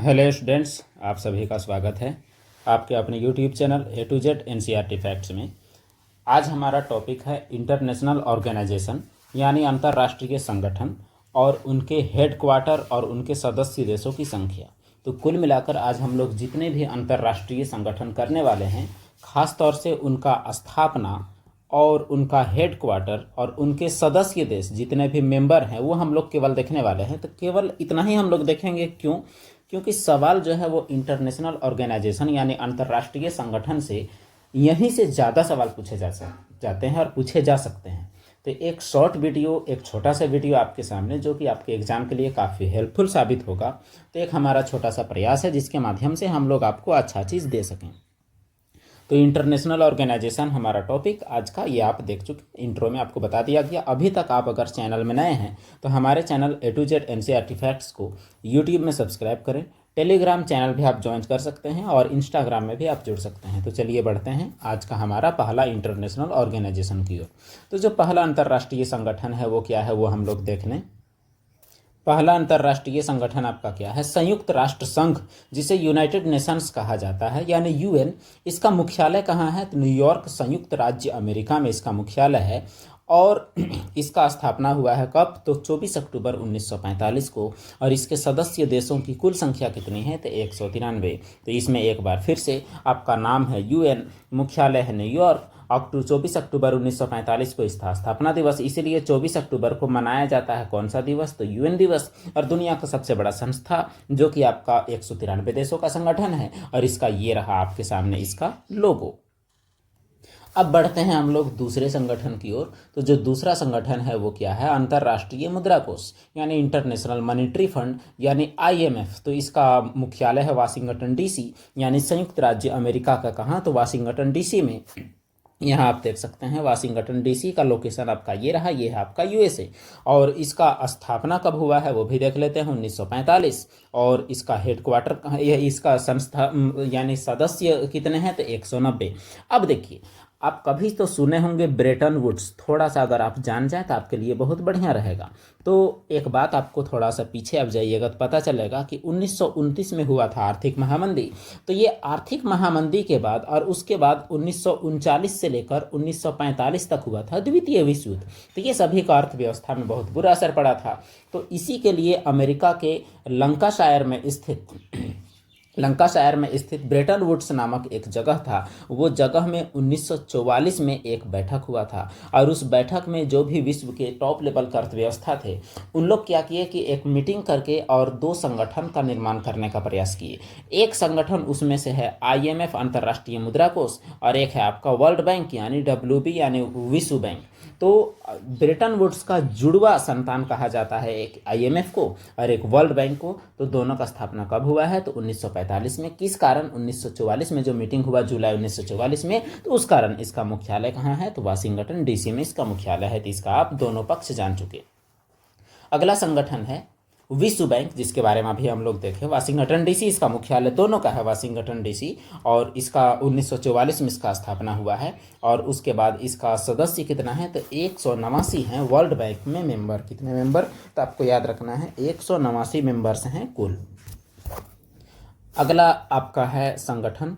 Hello students, आप सभी का स्वागत है आपके अपने YouTube channel A to Z NCERT facts में। आज हमारा टॉपिक है इंटरनेशनल ऑर्गेनाइजेशन यानी अंतर्राष्ट्रीय संगठन और उनके हेडक्वार्टर और उनके सदस्य देशों की संख्या। तो कुल मिलाकर आज हम लोग जितने भी अंतर्राष्ट्रीय संगठन करने वाले हैं, ख़ास तौर से उनका स्थापना और उनका हेडक्वार्टर और उनके सदस्य देश जितने भी मेंबर हैं वो हम लोग केवल देखने वाले हैं। तो केवल इतना ही हम लोग देखेंगे। क्यों? क्योंकि सवाल जो है वो इंटरनेशनल ऑर्गेनाइजेशन यानी अंतर्राष्ट्रीय संगठन से यहीं से ज़्यादा सवाल पूछे जाते हैं और पूछे जा सकते हैं। तो एक शॉर्ट वीडियो, एक छोटा सा वीडियो आपके सामने जो कि आपके एग्ज़ाम के लिए काफ़ी हेल्पफुल साबित होगा। तो एक हमारा छोटा सा प्रयास है जिसके माध्यम से हम लोग आपको अच्छा चीज़ दे सकें। तो इंटरनेशनल ऑर्गेनाइजेशन हमारा टॉपिक आज का, ये आप देख चुके, इंट्रो में आपको बता दिया गया। अभी तक आप अगर चैनल में नए हैं तो हमारे channel A to Z NCERT facts को यूट्यूब में सब्सक्राइब करें। टेलीग्राम चैनल भी आप ज्वाइन कर सकते हैं और इंस्टाग्राम में भी आप जुड़ सकते हैं। तो चलिए बढ़ते हैं आज का हमारा पहला इंटरनेशनल ऑर्गेनाइजेशन की ओर। तो जो पहला अंतर्राष्ट्रीय संगठन है वो क्या है वो हम लोग देख लें। पहला अंतर्राष्ट्रीय संगठन आपका क्या है? संयुक्त राष्ट्र संघ, जिसे यूनाइटेड नेशंस कहा जाता है यानी यूएन। इसका मुख्यालय कहाँ है? तो न्यूयॉर्क, संयुक्त राज्य अमेरिका में इसका मुख्यालय है। और इसका स्थापना हुआ है कब? तो 24 अक्टूबर 1945 को। और इसके सदस्य देशों की कुल संख्या कितनी है? तो 193। तो इसमें एक बार फिर से आपका नाम है यूएन, मुख्यालय है न्यूयॉर्क। 24 अक्टूबर 1945 को इसका स्थापना दिवस, इसीलिए 24 अक्टूबर को मनाया जाता है कौन सा दिवस? तो यूएन दिवस। और दुनिया का सबसे बड़ा संस्था जो कि आपका 193 देशों का संगठन है। और इसका ये रहा आपके सामने इसका लोगो। अब बढ़ते हैं हम लोग दूसरे संगठन की ओर। तो जो दूसरा संगठन है वो क्या है? अंतर्राष्ट्रीय मुद्रा कोष यानी इंटरनेशनल मॉनेटरी फंड यानी आईएमएफ। तो इसका मुख्यालय है वाशिंगटन डीसी यानी संयुक्त राज्य अमेरिका का। कहाँ? तो वाशिंगटन डीसी में। यहाँ आप देख सकते हैं वाशिंगटन डीसी का लोकेशन आपका ये रहा, ये है आपका यूएसए। और इसका स्थापना कब हुआ है वो भी देख लेते हैं, 1945। और इसका हेडक्वार्टर, इसका संस्था यानी सदस्य कितने हैं? तो 190। अब देखिए, आप कभी तो सुने होंगे ब्रेटन वुड्स। थोड़ा सा अगर आप जान जाए तो आपके लिए बहुत बढ़िया रहेगा। तो एक बात आपको थोड़ा सा पीछे अब जाइएगा तो पता चलेगा कि 1929 में हुआ था आर्थिक महामंदी। तो ये आर्थिक महामंदी के बाद और उसके बाद 1939 से लेकर 1945 तक हुआ था द्वितीय विश्व युद्ध। तो ये सभी का अर्थव्यवस्था में बहुत बुरा असर पड़ा था। तो इसी के लिए अमेरिका के लंकाशायर में स्थित ब्रेटन वुड्स नामक एक जगह था। वो जगह में 1944 में एक बैठक हुआ था। और उस बैठक में जो भी विश्व के टॉप लेवल का अर्थव्यवस्था थे उन लोग क्या किए कि एक मीटिंग करके और दो संगठन का निर्माण करने का प्रयास किए। एक संगठन उसमें से है आईएमएफ अंतर्राष्ट्रीय मुद्रा कोष, और एक है आपका वर्ल्ड बैंक यानी डब्ल्यूबी यानी विश्व बैंक। तो ब्रेटन वुड्स का जुड़वा संतान कहा जाता है एक आईएमएफ को और एक वर्ल्ड बैंक को। तो दोनों का स्थापना कब हुआ है? तो 1945 में। किस कारण? 1944 में जो मीटिंग हुआ जुलाई 1944 में, तो उस कारण इसका मुख्यालय कहाँ है? तो वाशिंगटन डीसी में इसका मुख्यालय है। तो इसका आप दोनों पक्ष जान चुके। अगला संगठन है विश्व बैंक, जिसके बारे में अभी हम लोग देखें। वाशिंगटन डीसी इसका मुख्यालय दोनों का है, वाशिंगटन डीसी। और इसका 1944 में इसका स्थापना हुआ है। और उसके बाद इसका सदस्य कितना है? तो 189 हैं वर्ल्ड बैंक में मेंबर। कितने मेंबर? तो आपको याद रखना है 189 मेंबर्स हैं कुल। अगला आपका है संगठन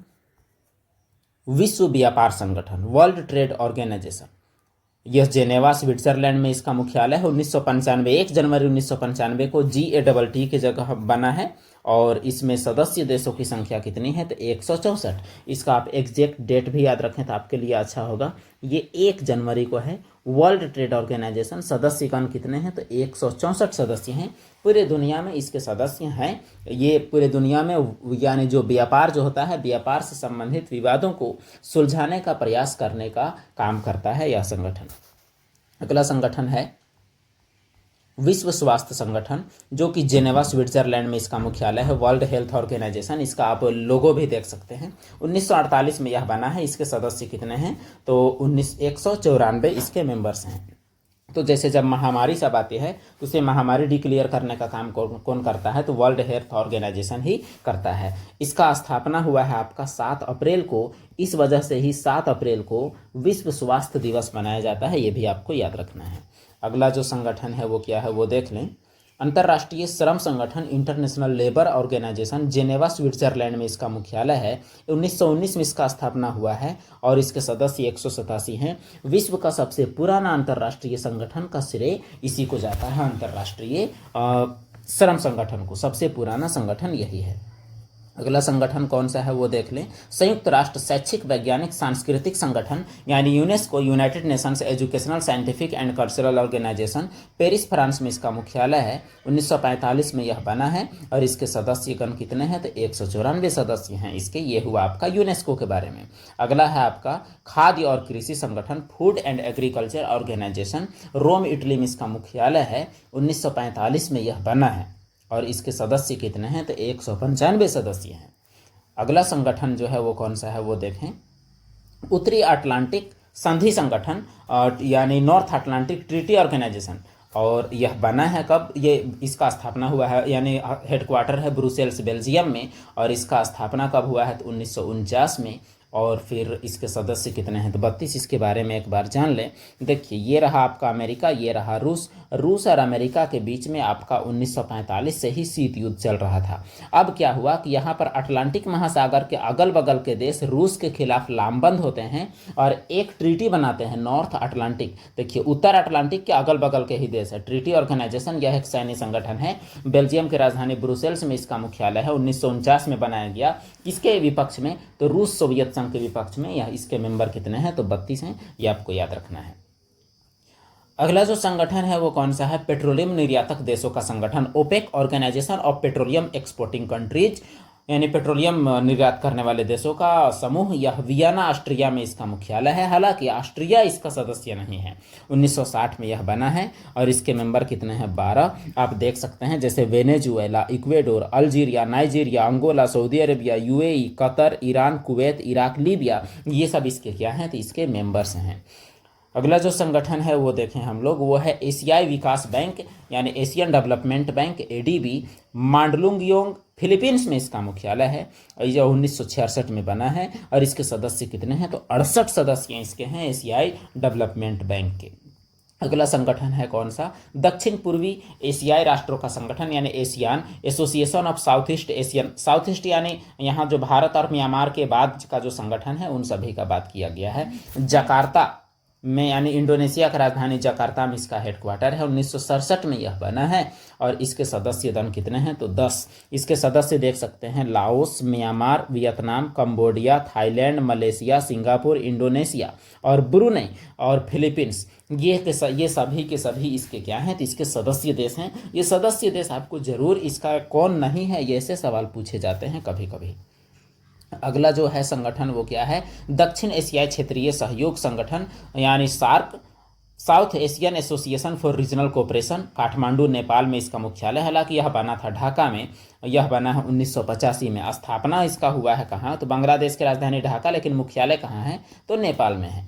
विश्व व्यापार संगठन, वर्ल्ड ट्रेड ऑर्गेनाइजेशन। यह जेनेवा स्विट्जरलैंड में इसका मुख्यालय है। 1995 1 जनवरी 1995 को GATT की जगह बना है। और इसमें सदस्य देशों की संख्या कितनी है? तो 164। इसका आप एग्जैक्ट डेट भी याद रखें तो आपके लिए अच्छा होगा। ये 1 जनवरी को है वर्ल्ड ट्रेड ऑर्गेनाइजेशन। सदस्यगण कितने हैं? तो 164 सदस्य हैं पूरे दुनिया में इसके सदस्य हैं। ये पूरे दुनिया में यानी जो व्यापार जो होता है, व्यापार से संबंधित विवादों को सुलझाने का प्रयास करने का काम करता है यह संगठन। अगला संगठन है विश्व स्वास्थ्य संगठन, जो कि जेनेवा स्विट्जरलैंड में इसका मुख्यालय है। वर्ल्ड हेल्थ ऑर्गेनाइजेशन, इसका आप लोगो भी देख सकते हैं। 1948 में यह बना है। इसके सदस्य कितने हैं? तो 194 इसके मेंबर्स हैं। तो जैसे जब महामारी सब आती है तो उसे महामारी डिक्लेयर करने का काम कौन करता है? तो वर्ल्ड हेल्थ ऑर्गेनाइजेशन ही करता है। इसका स्थापना हुआ है आपका 7 अप्रैल को। इस वजह से ही 7 अप्रैल को विश्व स्वास्थ्य दिवस मनाया जाता है, ये भी आपको याद रखना है। अगला जो संगठन है वो क्या है वो देख लें। अंतर्राष्ट्रीय श्रम संगठन International Labour Organization Geneva Switzerland में इसका मुख्यालय है। 1919 में इसका स्थापना हुआ है और इसके सदस्य 187 हैं। विश्व का सबसे पुराना अंतर्राष्ट्रीय संगठन का श्रेय इसी को जाता है, अंतर्राष्ट्रीय श्रम संगठन को। सबसे पुराना संगठन यही है। अगला संगठन कौन सा है वो देख लें। संयुक्त राष्ट्र शैक्षिक वैज्ञानिक सांस्कृतिक संगठन यानी UNESCO, United Nations Educational Scientific and Cultural Organization, Paris France में इसका मुख्यालय है। 1945 में यह बना है और इसके सदस्यगण कितने हैं तो 194 सदस्य हैं इसके। ये हुआ आपका यूनेस्को के बारे में। अगला है आपका खाद्य और कृषि संगठन, Food and Agriculture Organization, Rome Italy में इसका मुख्यालय है। 1945 में यह बना है और इसके सदस्य कितने हैं तो 195 सदस्य हैं। अगला संगठन जो है वो कौन सा है वो देखें। उत्तरी अटलांटिक संधि संगठन यानी नॉर्थ अटलांटिक ट्रीटी ऑर्गेनाइजेशन, और यह बना है कब, ये इसका स्थापना हुआ है यानी हेडक्वार्टर है ब्रुसेल्स बेल्जियम में, और इसका स्थापना कब हुआ है तो 1949 में। और फिर इसके सदस्य कितने हैं तो 32। इसके बारे में एक बार जान लें। देखिए ये रहा आपका अमेरिका, ये रहा रूस। रूस और अमेरिका के बीच में आपका 1945 से ही शीत युद्ध चल रहा था। अब क्या हुआ कि यहाँ पर अटलांटिक महासागर के अगल बगल के देश रूस के खिलाफ लामबंद होते हैं और एक ट्रीटी बनाते हैं, नॉर्थ अटलांटिक। देखिए उत्तर अटलांटिक के अगल बगल के ही देश है। ट्रीटी ऑर्गेनाइजेशन यह एक सैन्य संगठन है। बेल्जियम की राजधानी ब्रुसेल्स में इसका मुख्यालय है। 1949 में बनाया गया। किसके विपक्ष में तो रूस सोवियत संघ के विपक्ष में। या इसके मेंबर कितने हैं तो 32 हैं, ये आपको याद रखना है। अगला जो संगठन है वो कौन सा है, पेट्रोलियम निर्यातक देशों का संगठन, OPEC, Organization of Petroleum Exporting Countries, यानी पेट्रोलियम निर्यात करने वाले देशों का समूह। यह वियना ऑस्ट्रिया में इसका मुख्यालय है। हालांकि ऑस्ट्रिया इसका सदस्य नहीं है। 1960 में यह बना है और इसके मेंबर कितने हैं 12। आप देख सकते हैं जैसे Venezuela, Ecuador, Algeria, Nigeria, Angola, Saudi Arabia, UAE, Qatar, Iran, Kuwait, Iraq, Libya, ये सब इसके क्या हैं तो इसके मेंबर्स हैं। अगला जो संगठन है वो देखें हम लोग, वो है एशियाई विकास बैंक यानी Asian development bank, ADB, Mandaluyong Philippines में इसका मुख्यालय है। यह 1966 में बना है और इसके सदस्य कितने हैं तो 68 सदस्य इसके हैं एशियाई डेवलपमेंट बैंक के। अगला संगठन है कौन सा, दक्षिण पूर्वी एशियाई राष्ट्रों का संगठन यानी ASEAN, Association of South East Asian. South east यानी यहाँ जो भारत और म्यांमार के बाद का जो संगठन है उन सभी का बात किया गया है। जकार्ता में यानी इंडोनेशिया की राजधानी जकार्ता में इसका हेडक्वार्टर है। 1967 में यह बना है और इसके सदस्य दल कितने हैं तो 10। इसके सदस्य देख सकते हैं Laos, Myanmar, Vietnam, Cambodia, Thailand, Malaysia, Singapore, Indonesia और ब्रुनेई और फिलीपींस। ये सभी के सभी इसके क्या हैं तो इसके सदस्य देश हैं। ये सदस्य देश आपको जरूर इसका कौन नहीं है ये ऐसे सवाल पूछे जाते हैं कभी कभी। अगला जो है संगठन वो क्या है, दक्षिण एशियाई क्षेत्रीय सहयोग संगठन यानी SAARC, South Asian Association for Regional Cooperation, Kathmandu Nepal में इसका मुख्यालय। हालांकि यह बना था ढाका में, यह बना है 1985 में। स्थापना इसका हुआ है कहाँ तो बांग्लादेश की राजधानी ढाका, लेकिन मुख्यालय कहाँ है तो नेपाल में है।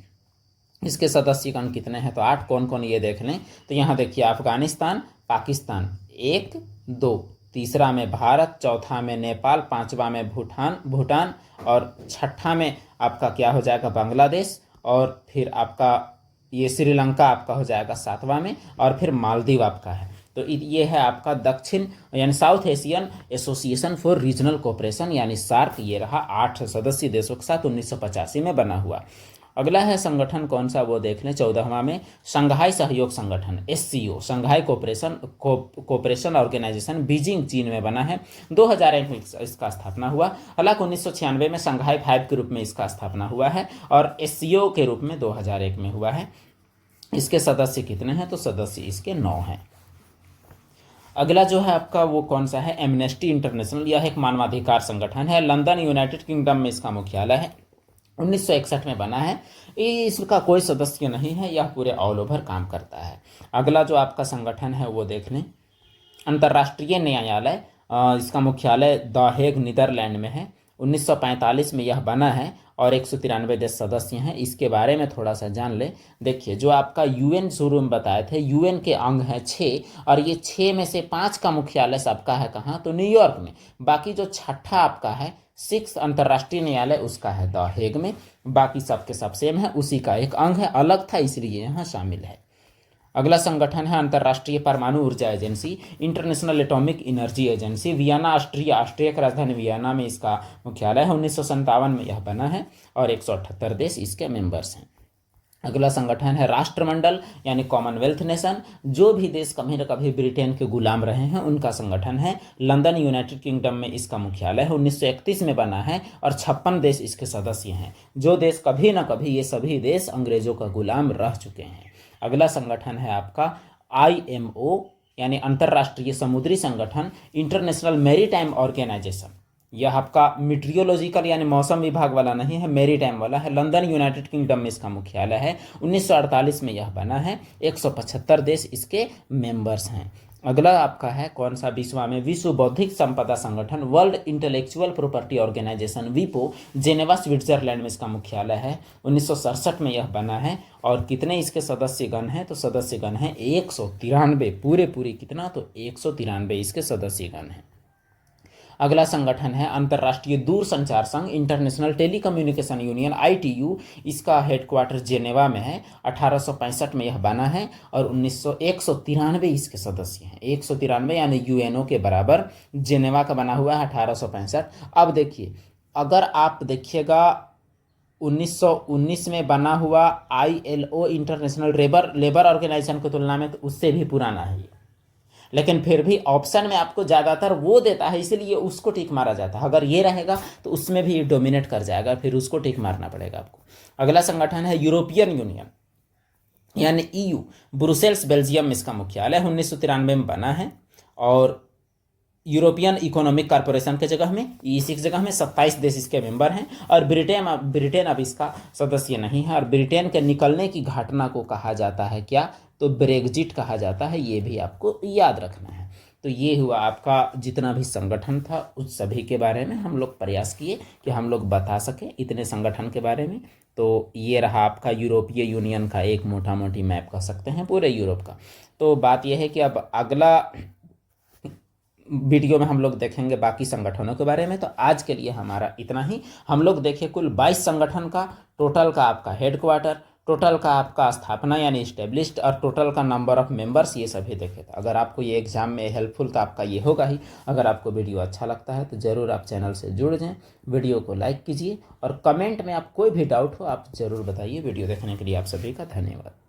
इसके सदस्यगण कितने हैं तो 8। कौन कौन ये देख लें तो यहाँ देखिए अफगानिस्तान, पाकिस्तान 1, 2, तीसरा में भारत, चौथा में नेपाल, पांचवा में भूटान और छठा में आपका क्या हो जाएगा बांग्लादेश, और फिर आपका ये श्रीलंका आपका हो जाएगा 7वां में, और फिर मालदीव आपका है। तो ये है आपका दक्षिण यानी south Asian Association for Regional cooperation यानी सार्क। ये रहा 8 सदस्य देशों के साथ 1985 में बना हुआ। अगला है संगठन कौन सा वो देख लें 14वां में, शंघाई सहयोग संगठन SCO, Shanghai Cooperation Organisation, Beijing चीन में बना है। 2001 में इसका स्थापना हुआ। हालांकि 1996 में शंघाई 5 के रूप में इसका स्थापना हुआ है और एससीओ के रूप में 2001 में हुआ है। इसके सदस्य कितने हैं तो सदस्य इसके 9 हैं। अगला जो है आपका वो कौन सा है, एमनेस्टी इंटरनेशनल। यह एक मानवाधिकार संगठन है। लंदन यूनाइटेड किंगडम में इसका मुख्यालय है। 1961 में बना है। इसका कोई सदस्य नहीं है, यह पूरे ऑल ओवर काम करता है। अगला जो आपका संगठन है वो देख लें, अंतर्राष्ट्रीय न्यायालय। इसका मुख्यालय द हेग नीदरलैंड में है। 1945 में यह बना है और 193 देश सदस्य हैं। इसके बारे में थोड़ा सा जान ले। देखिए जो आपका यूएन शुरू में बताए थे, यूएन के अंग हैं 6 और ये 6 में से 5 का मुख्यालय सबका है कहाँ तो न्यूयॉर्क में। बाकी जो छठा आपका है 6 अंतर्राष्ट्रीय न्यायालय उसका है द हेग में। बाकी सबके सब सेम है, उसी का एक अंग है, अलग था इसलिए यहाँ शामिल है। अगला संगठन है अंतर्राष्ट्रीय परमाणु ऊर्जा agency, international atomic energy agency, Vienna Austria, Austria की राजधानी वियना में इसका मुख्यालय है। 1957 में यह बना है और 178 देश इसके मेंबर्स हैं। अगला संगठन है राष्ट्रमंडल यानी कॉमनवेल्थ नेशन, जो भी देश कभी न कभी ब्रिटेन के गुलाम रहे हैं उनका संगठन है। लंदन यूनाइटेड किंगडम में इसका मुख्यालय है। 1931 में बना है और 56 देश इसके सदस्य हैं। जो देश कभी न कभी, ये सभी देश अंग्रेजों का गुलाम रह चुके हैं। अगला संगठन है आपका IMO यानी अंतर्राष्ट्रीय समुद्री संगठन, इंटरनेशनल मैरीटाइम ऑर्गेनाइजेशन। यह आपका मीटियोलॉजिकल यानी मौसम विभाग वाला नहीं है, मैरीटाइम वाला है। लंदन यूनाइटेड किंगडम में इसका मुख्यालय है। 1948 में यह बना है। 175 देश इसके मेंबर्स हैं। अगला आपका है कौन सा, विश्व बौद्धिक संपदा संगठन, वर्ल्ड इंटेलेक्चुअल प्रॉपर्टी ऑर्गेनाइजेशन, विपो, जेनेवा स्विट्जरलैंड में इसका मुख्यालय है। 1967 में यह बना है। और कितने इसके सदस्यगण हैं, तो सदस्यगण हैं 193, पूरे कितना, तो 193 इसके सदस्यगण हैं। अगला संगठन है अंतर्राष्ट्रीय दूरसंचार संघ, इंटरनेशनल टेलीकम्युनिकेशन यूनियन, ITU। इसका हेडक्वार्टर जेनेवा में है। 1865 में यह बना है और 193 इसके सदस्य हैं। 193 यानी UNO के बराबर जेनेवा का बना हुआ है 1865। अब देखिए, अगर आप देखिएगा 1919 में बना हुआ ILO इंटरनेशनल लेबर ऑर्गेनाइजेशन की तुलना में तो उससे भी पुराना है ये। लेकिन फिर भी ऑप्शन में आपको ज़्यादातर वो देता है, इसलिए उसको टिक मारा जाता है। अगर ये रहेगा तो उसमें भी डोमिनेट कर जाएगा, फिर उसको टिक मारना पड़ेगा आपको। अगला संगठन है यूरोपियन यूनियन यानी EU, ब्रुसेल्स बेल्जियम में इसका मुख्यालय 1993 में बना है। और यूरोपियन इकोनॉमिक कॉरपोरेशन के जगह में, इसी की जगह में 27 देश इसके मेंबर हैं। और ब्रिटेन अब इसका सदस्य नहीं है। और ब्रिटेन के निकलने की घटना को कहा जाता है क्या, तो ब्रेग्जिट कहा जाता है। ये भी आपको याद रखना है। तो ये हुआ आपका जितना भी संगठन था उस सभी के बारे में हम लोग प्रयास किए कि हम लोग बता सकें इतने संगठन के बारे में। तो ये रहा आपका यूरोपीय यूनियन का एक मोटा मोटी मैप कह सकते हैं पूरे यूरोप का। तो बात यह है कि अब अगला वीडियो में हम लोग देखेंगे बाकी संगठनों के बारे में। तो आज के लिए हमारा इतना ही। हम लोग देखें कुल 22 संगठन का, टोटल का आपका हेडक्वार्टर, टोटल का आपका स्थापना यानी इस्टेब्लिश्ड, और टोटल का नंबर ऑफ मेंबर्स, ये सभी देखे। तो अगर आपको ये एग्जाम में हेल्पफुल तो आपका ये होगा ही। अगर आपको वीडियो अच्छा लगता है तो ज़रूर आप चैनल से जुड़ जाएं, वीडियो को लाइक कीजिए और कमेंट में आप कोई भी डाउट हो आप ज़रूर बताइए। वीडियो देखने के लिए आप सभी का धन्यवाद।